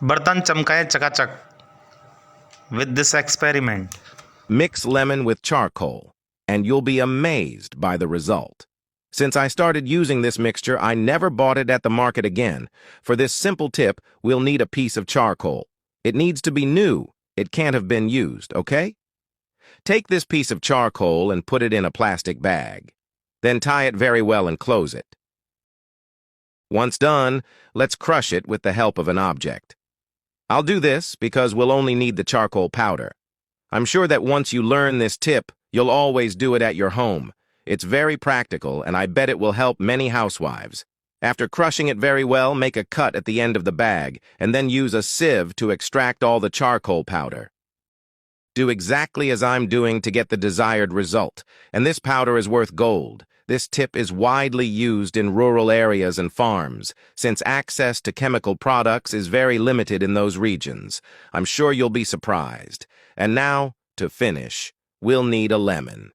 बर्तन चमकाए चकाचक. With this experiment, Mix lemon with charcoal, and you'll be amazed by the result. Since I started using this mixture, I never bought it at the market again. For this simple tip, we'll need a piece of charcoal. It needs to be new. It can't have been used, okay? Take this piece of charcoal and put it in a plastic bag. Then tie it very well and close it. Once done, let's crush it with the help of an object. I'll do this because we'll only need the charcoal powder. I'm sure that once you learn this tip, you'll always do it at your home. It's very practical, and I bet it will help many housewives. After crushing it very well, make a cut at the end of the bag, and then use a sieve to extract all the charcoal powder. Do exactly as I'm doing to get the desired result, and this powder is worth gold. This tip is widely used in rural areas and farms, since access to chemical products is very limited in those regions. I'm sure you'll be surprised. And now, to finish, we'll need a lemon.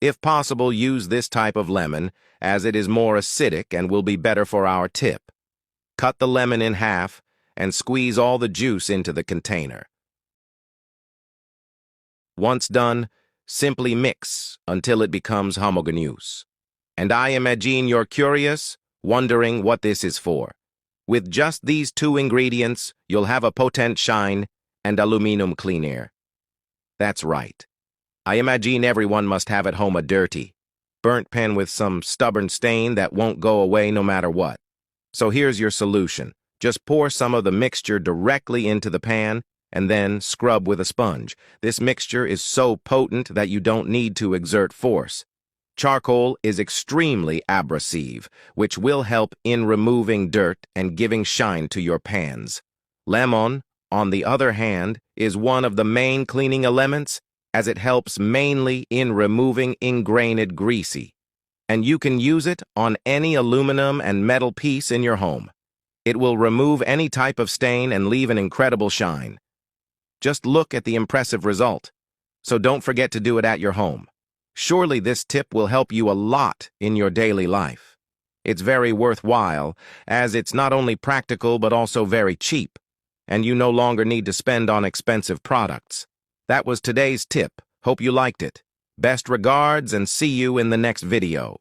If possible, use this type of lemon, as it is more acidic and will be better for our tip. Cut the lemon in half and squeeze all the juice into the container. Once done, simply mix until it becomes homogeneous. And I imagine you're curious, wondering what this is for. With just these two ingredients, you'll have a potent shine and aluminum cleaner. That's right. I imagine everyone must have at home a dirty, burnt pen with some stubborn stain that won't go away no matter what. So here's your solution. Just pour some of the mixture directly into the pan and then scrub with a sponge. This mixture is so potent that you don't need to exert force. Charcoal is extremely abrasive, which will help in removing dirt and giving shine to your pans. Lemon, on the other hand, is one of the main cleaning elements, as it helps mainly in removing ingrained greasy. And you can use it on any aluminum and metal piece in your home. It will remove any type of stain and leave an incredible shine. Just look at the impressive result. So don't forget to do it at your home. Surely this tip will help you a lot in your daily life. It's very worthwhile, as it's not only practical but also very cheap, and you no longer need to spend on expensive products. That was today's tip. Hope you liked it. Best regards and see you in the next video.